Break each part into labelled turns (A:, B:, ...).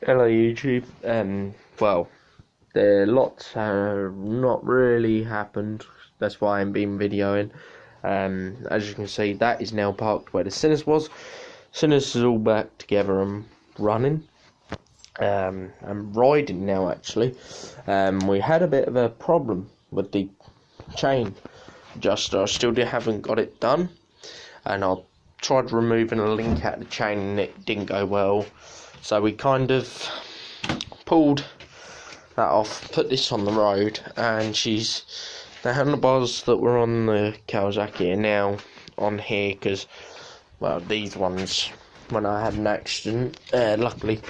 A: Hello YouTube. Well, there lots have not really happened. That's why I'm been videoing. As you can see, that is now parked where the Sinners was. Sinners is all back together and running. I'm riding now actually. We had a bit of a problem with the chain adjuster. I still haven't got it done, and I tried removing a link out of the chain and it didn't go well. So we kind of pulled that off, put this on the road, and the handlebars that were on the Kawasaki are now on here because, well, these ones, when I had an accident, luckily,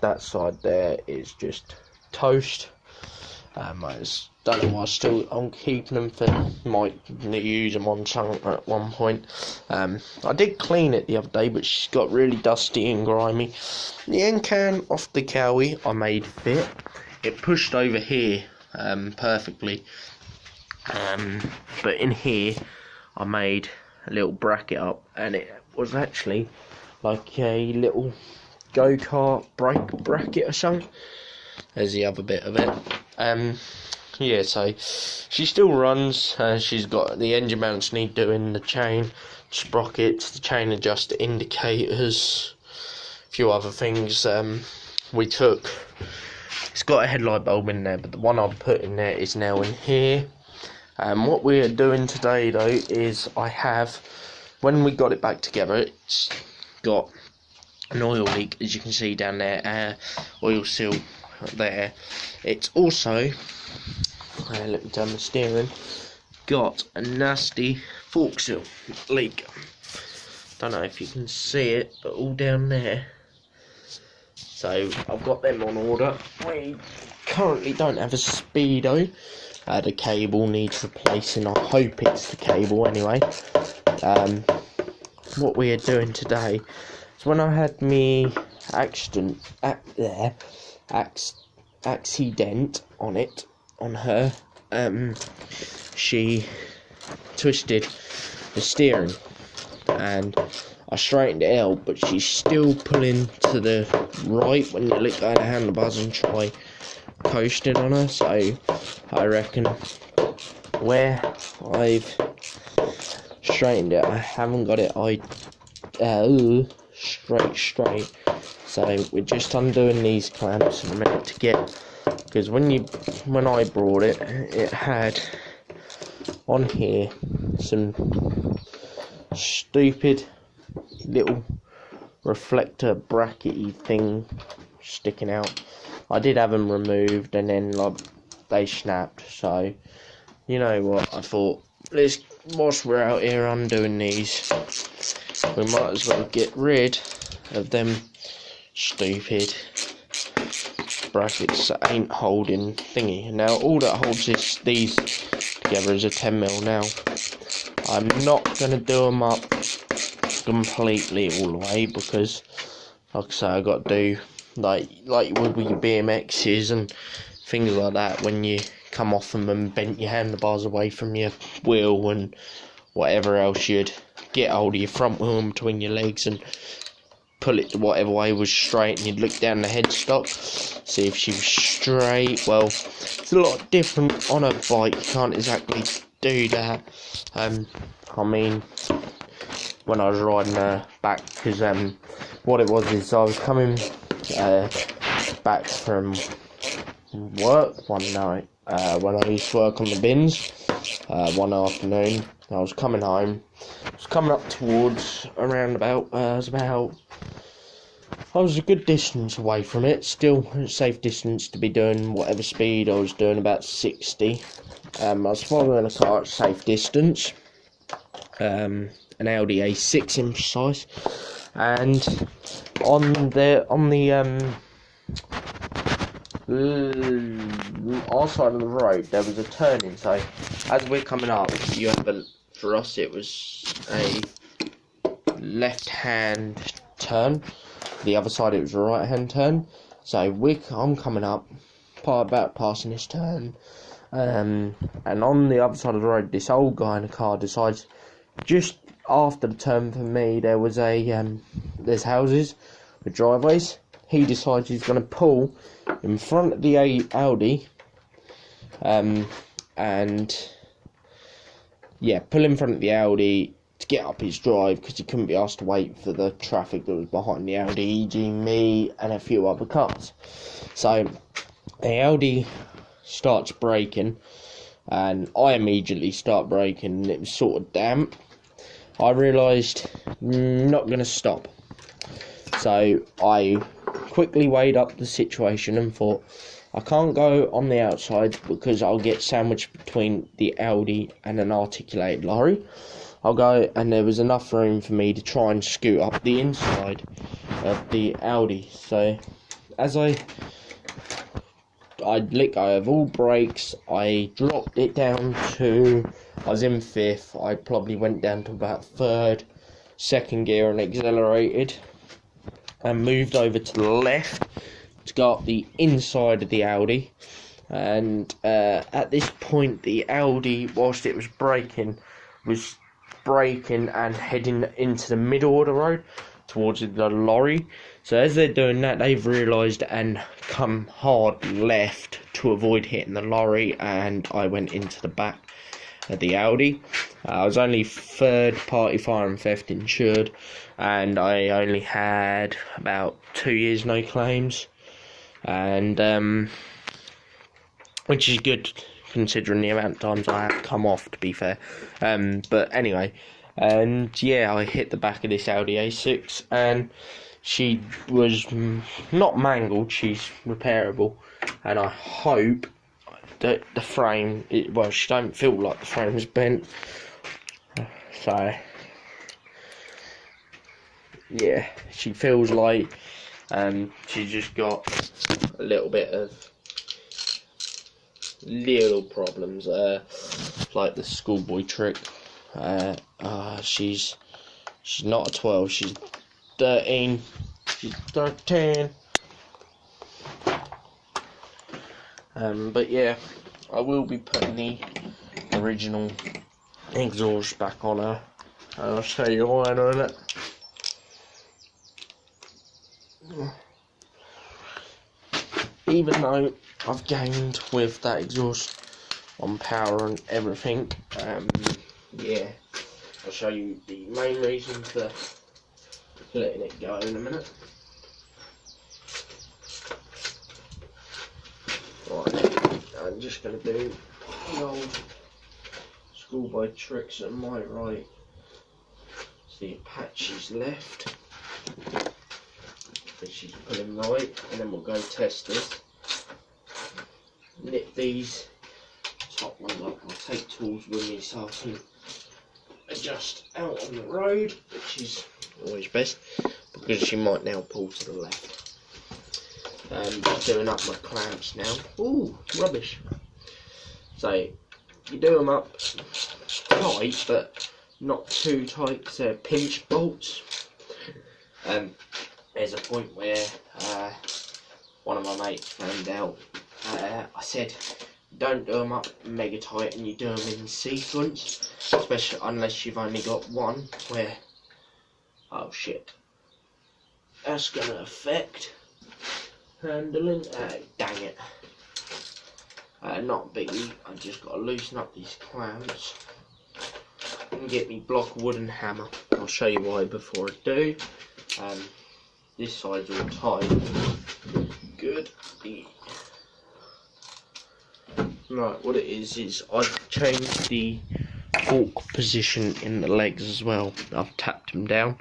A: that side there is just toast. I don't know why I'm keeping them for, might use them on something at one point. I did clean it the other day, but she's got really dusty and grimy. The end can off the Cowie I made fit. It pushed over here perfectly. But in here I made a little bracket up, and it was actually like a little go-kart brake bracket or something. There's the other bit of it. Yeah, so she still runs. She's got the engine mounts need doing, the chain, sprockets, the chain adjuster indicators, a few other things. It's got a headlight bulb in there, but the one I've put in there is now in here. What we're doing today though is when we got it back together, it's got an oil leak, as you can see down there, oil seal there. It's also, let me turn the steering, got a nasty fork seal leak. Don't know if you can see it, but all down there. So I've got them on order. We currently don't have a speedo. The cable needs replacing. I hope it's the cable anyway. What we are doing today is, when I had me accident on her, she twisted the steering and I straightened it out, but she's still pulling to the right when you look at the handlebars and try coasting on her. So I reckon where I've straightened it, I haven't got it straight. So we're just undoing these clamps in a minute to get, because when I brought it, it had on here some stupid little reflector brackety thing sticking out. I did have them removed, and then they snapped. So you know what, I thought, whilst we're out here undoing these, we might as well get rid of them stupid brackets that ain't holding thingy. Now all that holds these together is a 10mm. Now I'm not going to do them up completely all the way, because like I say, I got to do like you would with your BMXs and things like that, when you come off them and bent your handlebars away from your wheel and whatever else, you'd get hold of your front wheel in between your legs and pull it to whatever way was straight, and you'd look down the headstock, see if she was straight. Well, it's a lot different on a bike. You can't exactly do that. I mean, when I was riding her back, because what it was is I was coming back from work one night, when I used to work on the bins, one afternoon. I was coming home. I was coming up towards around about, I was a good distance away from it, still a safe distance to be doing whatever speed I was doing, about 60. I was following a car at safe distance, an Audi A6 in precise, and on our side of the road there was a turning. So as we're coming up, for us it was a left hand turn. The other side it was a right hand turn. So I'm coming up, about passing this turn, and on the other side of the road, this old guy in a car decides, just after the turn for me, there was there's houses with driveways. he decides he's going to pull in front of the Audi, and yeah, pull in front of the Audi to get up his drive because he couldn't be asked to wait for the traffic that was behind the Audi, e.g. me and a few other cars. So the Audi starts braking, and I immediately start braking, and it was sort of damp. I realised not going to stop, so I quickly weighed up the situation and thought, I can't go on the outside because I'll get sandwiched between the Audi and an articulated lorry. I'll go, and there was enough room for me to try and scoot up the inside of the Audi. So as I'd let go of all brakes, I dropped it down to, I was in fifth, I probably went down to about third, second gear and accelerated, and moved over to the left to go up the inside of the Audi. And at this point, the Audi, whilst it was braking, was braking and heading into the middle of the road towards the lorry. So as they're doing that, they've realised and come hard left to avoid hitting the lorry, and I went into the back of the Audi. I was only third party fire and theft insured, and I only had about 2 years no claims, and which is good considering the amount of times I have come off, to be fair. But anyway, and yeah, I hit the back of this Audi A6, and she was not mangled, she's repairable, and I hope that the frame, well, she don't feel like the frame is bent, so yeah, she feels like she's just got a little bit of little problems, like the schoolboy trick. She's not a 12, she's 13. She's 13. But yeah, I will be putting the original exhaust back on her. I'll show you why in a minute. Even though I've gained with that exhaust on power and everything, yeah, I'll show you the main reason for letting it go in a minute. Right, I'm just going to do the old schoolboy tricks at my right. See, Apache's left, but she's pulling right, and then we'll go test this. Nip these top ones up. I'll take tools with me so I can adjust out on the road, which is always best because she might now pull to the left. Just doing up my clamps now. Ooh, rubbish. So you do them up tight, but not too tight because they're pinch bolts. There's a point where one of my mates found out. I said, don't do them up mega tight, and you do them in sequence, especially unless you've only got one. Where, oh shit, that's gonna affect handling. Dang it. Not biggie. I just got to loosen up these clamps and get me block wooden hammer. I'll show you why before I do. This side's all tight. Good. Right, what it is I've changed the fork position in the legs as well. I've tapped them down,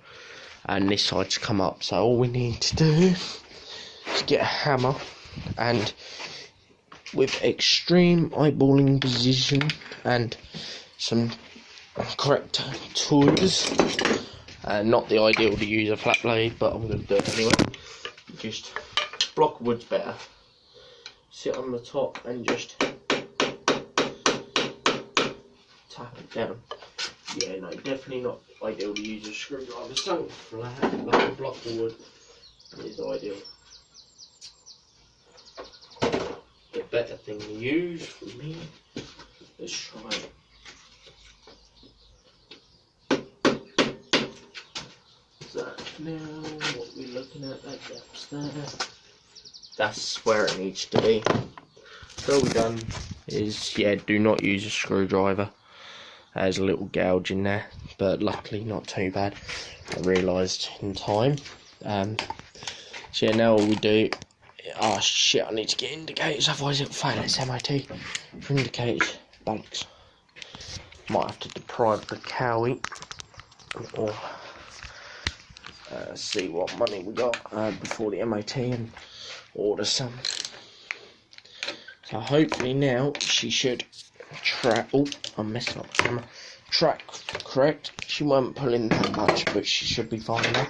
A: and this side's come up. So all we need to do is get a hammer, and with extreme eyeballing position and some correct tools, not the ideal to use a flat blade, but I'm going to do it anyway. Just block wood's better. Sit on the top and just tap it down. Yeah, no, definitely not ideal to use a screwdriver. Something flat, like a block of wood, is ideal. The better thing to use for me is try it. So now what we're looking at, that gap's that's where it needs to be. So all we've done is, yeah, do not use a screwdriver. There's a little gouge in there, but luckily not too bad. I realised in time. So yeah, now all we do. Oh shit! I need to get indicators, otherwise it'll fail its MOT. For indicators, bollocks. Might have to deprive the cowie, or see what money we got before the MOT and order some. So hopefully now she should track. Oh, I'm messing up the camera. Track correct. She won't pull in that much, but she should be fine now.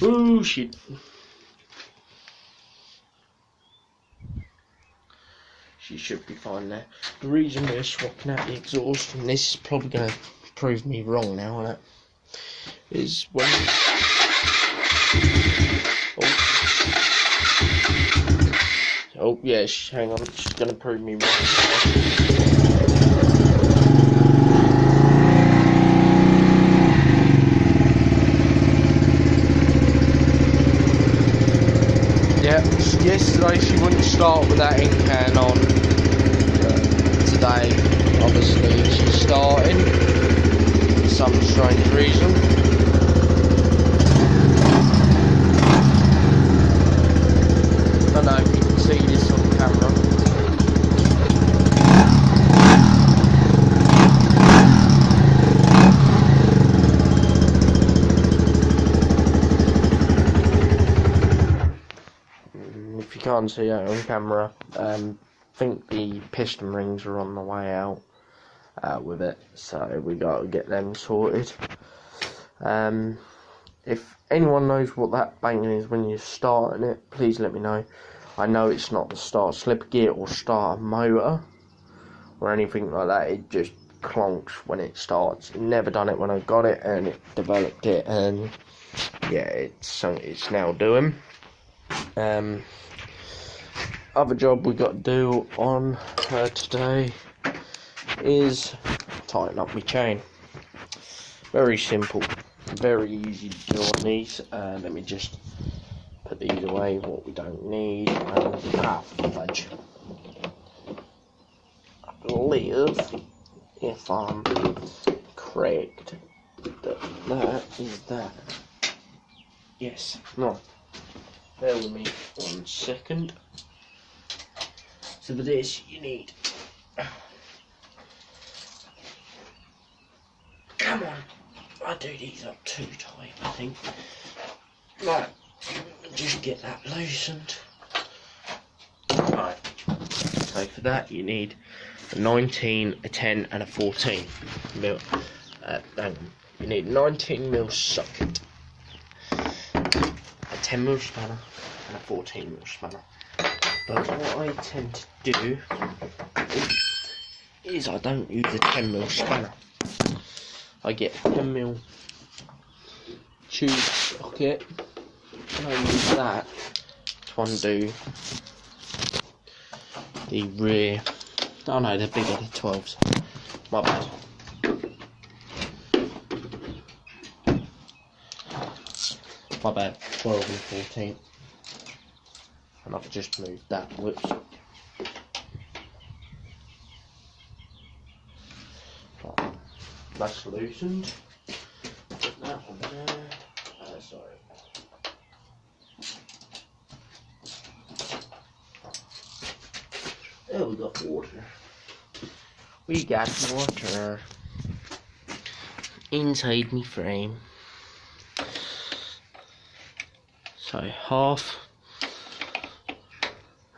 A: Ooh, shit. She should be fine there. The reason we're swapping out the exhaust, and this is probably going to prove me wrong now, isn't it? Is when... Oh yeah, hang on, she's going to prove me wrong. Yesterday she wouldn't start with that ink can on. Today, obviously, she's starting for some strange reason. I don't know if you can see this on camera. If you can't see it on camera, I think the piston rings are on the way out with it, so we got to get them sorted. If anyone knows what that banging is when you're starting it, please let me know. I know it's not the start slip gear or start a motor or anything like that, it just clonks when it starts. Never done it when I got it, and it developed it, and yeah, it's now doing. Other job we got to do on her today is tighten up my chain. Very simple, very easy to do on these. Let me just put these away, what we don't need. Fudge. I believe, if I'm correct, that is that. Yes, no. Bear with me 1 second. So for this you need, come on, I do these up too tight, I think. Right, just get that loosened. Right, so for that you need a 19, a 10 and a 14 mil, you need a 19mm socket, a 10mm spanner and a 14mm spanner. But what I tend to do is I don't use a 10mm spanner. I get a 10mm tube socket and I use that to undo the rear. Oh no, they're bigger, the 12s. My bad. My bad, 12 and 14. And I've just moved that, whoops. Right, that's loosened. Put that one there. Sorry. Oh, we got water. We got water inside me frame. So half.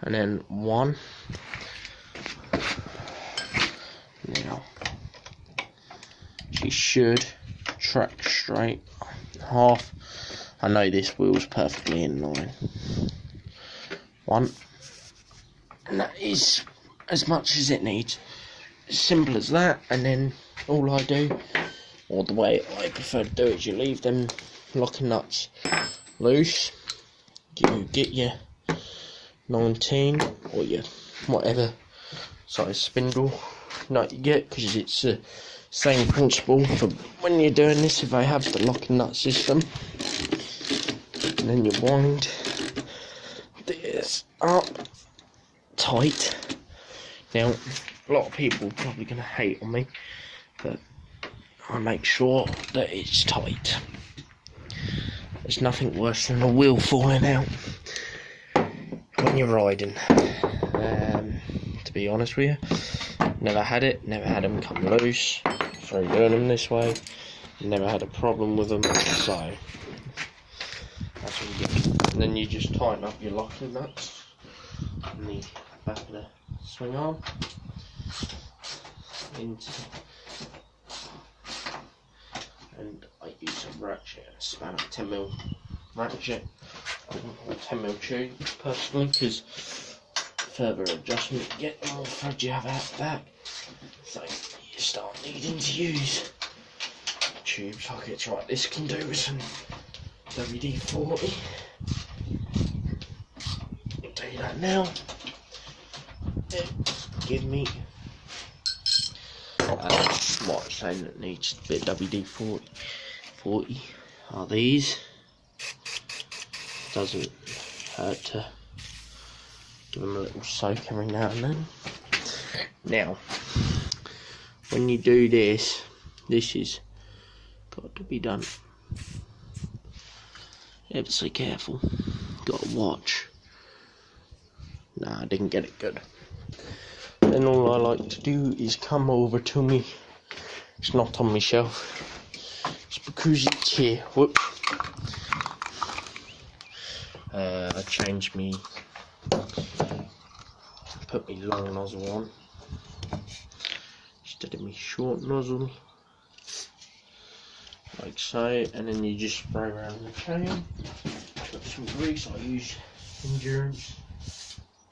A: And then 1. Now she should track straight. Half. I know this wheel's perfectly in line. 1. And that is as much as it needs. As simple as that. And then all I do, or the way I prefer to do it, is you leave them locking nuts loose. You get your 19 or your whatever size spindle nut you get, because it's a Same principle for when you're doing this. If I have the lock and nut system, and then you wind this up tight. Now, a lot of people are probably going to hate on me, but I make sure that it's tight. There's nothing worse than a wheel falling out when you're riding. To be honest with you, never had it, never had them come loose through doing them this way, never had a problem with them, so that's what you get. And then you just tighten up your locking nuts on the back of the swing arm into, and I use a ratchet, a spanner 10mm ratchet or 10mm tube personally, because further adjustment you get, the more thread you have out that, so you start needing to use tube sockets. Right, this can do with some WD-40. I'll tell you that now. Give me what I'm saying that needs a bit of WD-40 are these. Doesn't hurt to give them a little soak every now and then. Now, when you do this, this is got to be done ever so careful. Got to watch. Nah, I didn't get it good. Then all I like to do is come over to me. It's not on my shelf. It's because it's here. Whoops. I changed me. Put me long nozzle on instead of me short nozzle, like so, and then you just spray around the chain. Got some grease. I use Endurance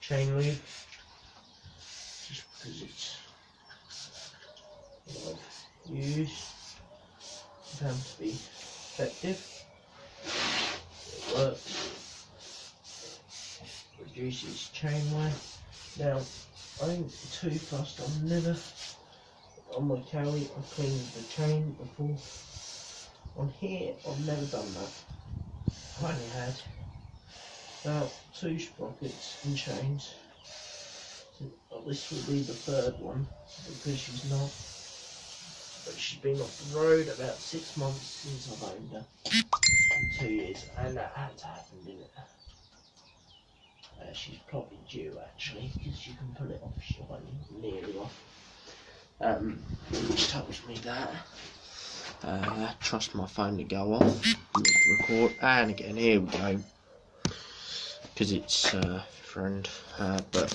A: chain lube just because it's what I've used, found to be effective. It works. Reduces chain wear. Now, I ain't too fussed. I'm never on my carry. I cleaned the chain before. On here, I've never done that. I've only had about 2 sprockets and chains. So, this will be the 3rd one because she's not. But she's been off the road about 6 months since I've owned her. In 2 years, and that had to happen, didn't it? She's probably due actually, because you can pull it off. She's nearly off. Which tells me that. Trust my phone to go off. Record, and again, here we go. Because it's friend. But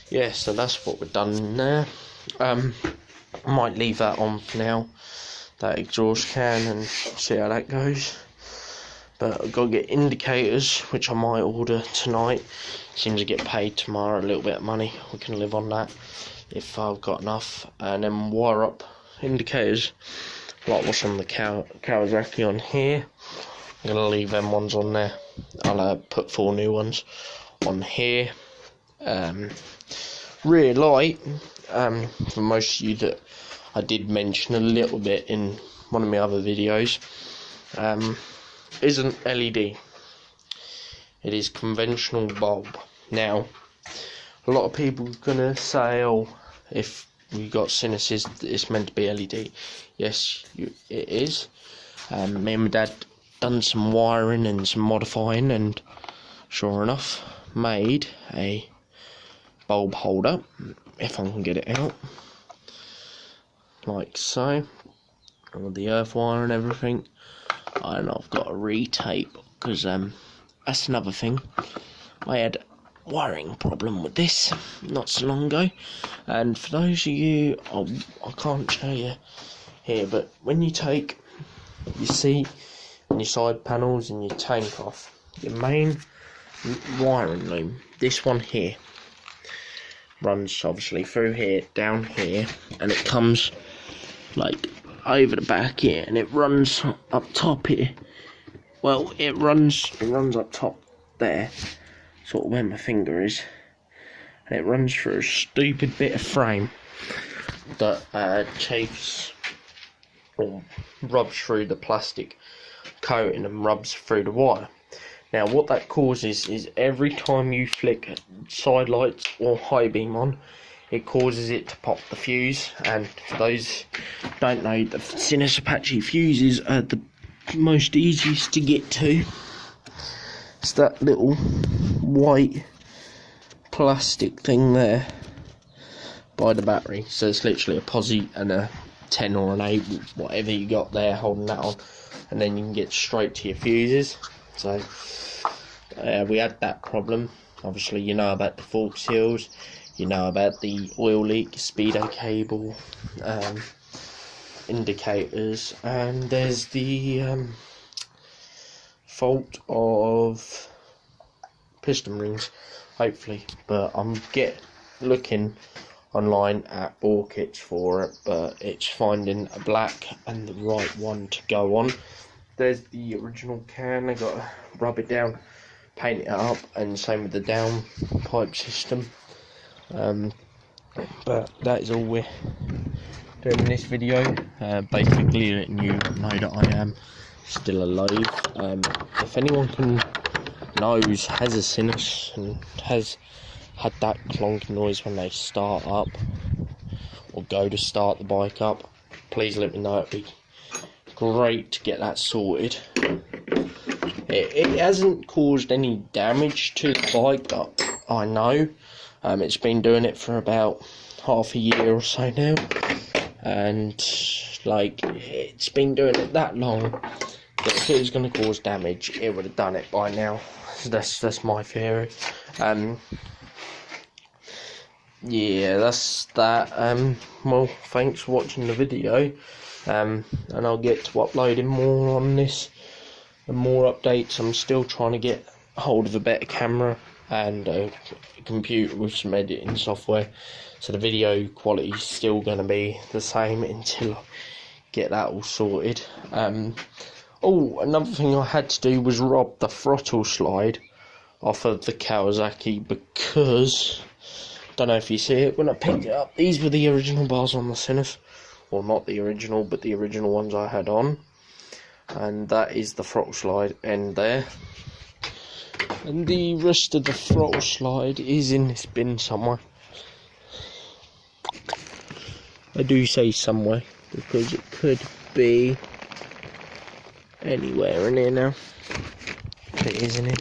A: yeah, so that's what we've done there. I might leave that on for now, that exhaust can, and see how that goes. But I've got to get indicators, which I might order tonight. Seems to get paid tomorrow, a little bit of money. We can live on that if I've got enough. And then wire up indicators, like what's on the Kawasaki on here. I'm going to leave them ones on there. I'll put 4 new ones on here. Rear light, for most of you that I did mention a little bit in one of my other videos, isn't LED. It is conventional bulb. Now, a lot of people are gonna say, "Oh, if you got sinuses, it's meant to be LED." Yes, it is. Me and my dad done some wiring and some modifying, and sure enough, made a bulb holder. If I can get it out, like so, with the earth wire and everything. And I've got to retape because that's another thing. I had a wiring problem with this not so long ago, and for those of you, I can't show you here, but when you take your seat and your side panels and your tank off, your main wiring loom, this one here, runs obviously through here, down here, and it comes like over the back here, and it runs up top here. Well, it runs up top there, sort of where my finger is, and it runs through a stupid bit of frame that chafes or rubs through the plastic coating and rubs through the wire. Now what that causes is every time you flick side lights or high beam on, it causes it to pop the fuse. And for those who don't know, the Sinus Apache fuses are the most easiest to get to. It's that little white plastic thing there by the battery. So it's literally a posi and a 10 or an 8, whatever you got there, holding that on, and then you can get straight to your fuses. So we had that problem. Obviously you know about the fork seals, you know about the oil leak, speedo cable, indicators, and there's the fault of piston rings, hopefully. But I'm looking online at bore kits for it, but it's finding a black and the right one to go on. There's the original can. I got to rub it down, paint it up, and same with the down pipe system. But that is all we're doing in this video. Basically letting you know that I am still alive. If anyone has a Sinus and has had that clonky noise when they start up or go to start the bike up, please let me know. It'd be great to get that sorted. It hasn't caused any damage to the bike that I know. It's been doing it for about half a year or so now, and like, it's been doing it that long that if it was going to cause damage, it would have done it by now. That's my theory. Yeah, that's that. Well, thanks for watching the video, and I'll get to uploading more on this and more updates. I'm still trying to get hold of a better camera and a computer with some editing software, so the video quality is still going to be the same until I get that all sorted. Oh, another thing I had to do was rob the throttle slide off of the Kawasaki, because don't know if you see it, when I picked it up, these were the original bars on the Sinus, well, not the original, but the original ones I had on, and that is the throttle slide end there, and the rest of the throttle slide is in this bin somewhere. I do say somewhere because it could be anywhere in here now. It is in here.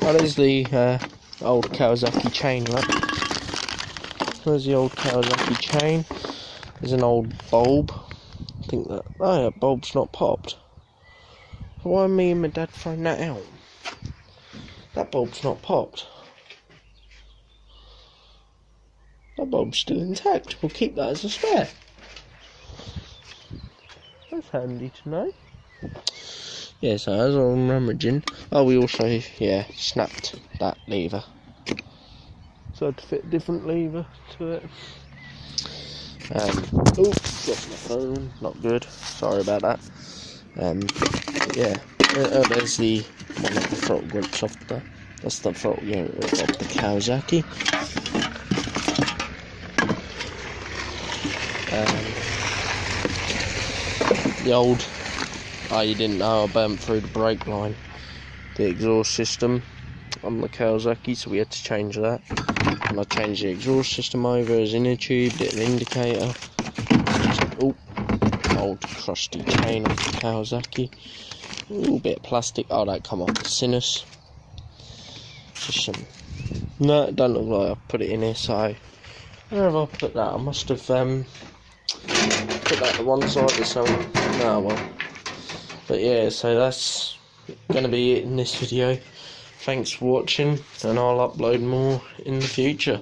A: Oh, there's the old Kawasaki chain, right? There's the old Kawasaki chain. There's an old bulb. I think that, oh, that bulb's not popped. Why are me and my dad throwing that out? That bulb's not popped. That bulb's still intact. We'll keep that as a spare. That's handy to know. Yeah, so as I'm rummaging, oh, we also, yeah, snapped that lever. So I had to fit a different lever to it. Oh, dropped my phone, not good, sorry about that. Yeah, there's the one of the throttle grips off the, that's the throttle grip of the Kawasaki. The old, oh, you didn't know, I burnt through the brake line, the exhaust system on the Kawasaki, so we had to change that. And I changed the exhaust system over as inner tube, did an indicator. Oh, old crusty chain off the Kawasaki. A little bit of plastic, oh, that come off the Sinus. Just some, no, it don't look like I put it in here, so where have I put that? I must have put that to one side or something. No, well. But yeah, so that's gonna be it in this video. Thanks for watching, and I'll upload more in the future.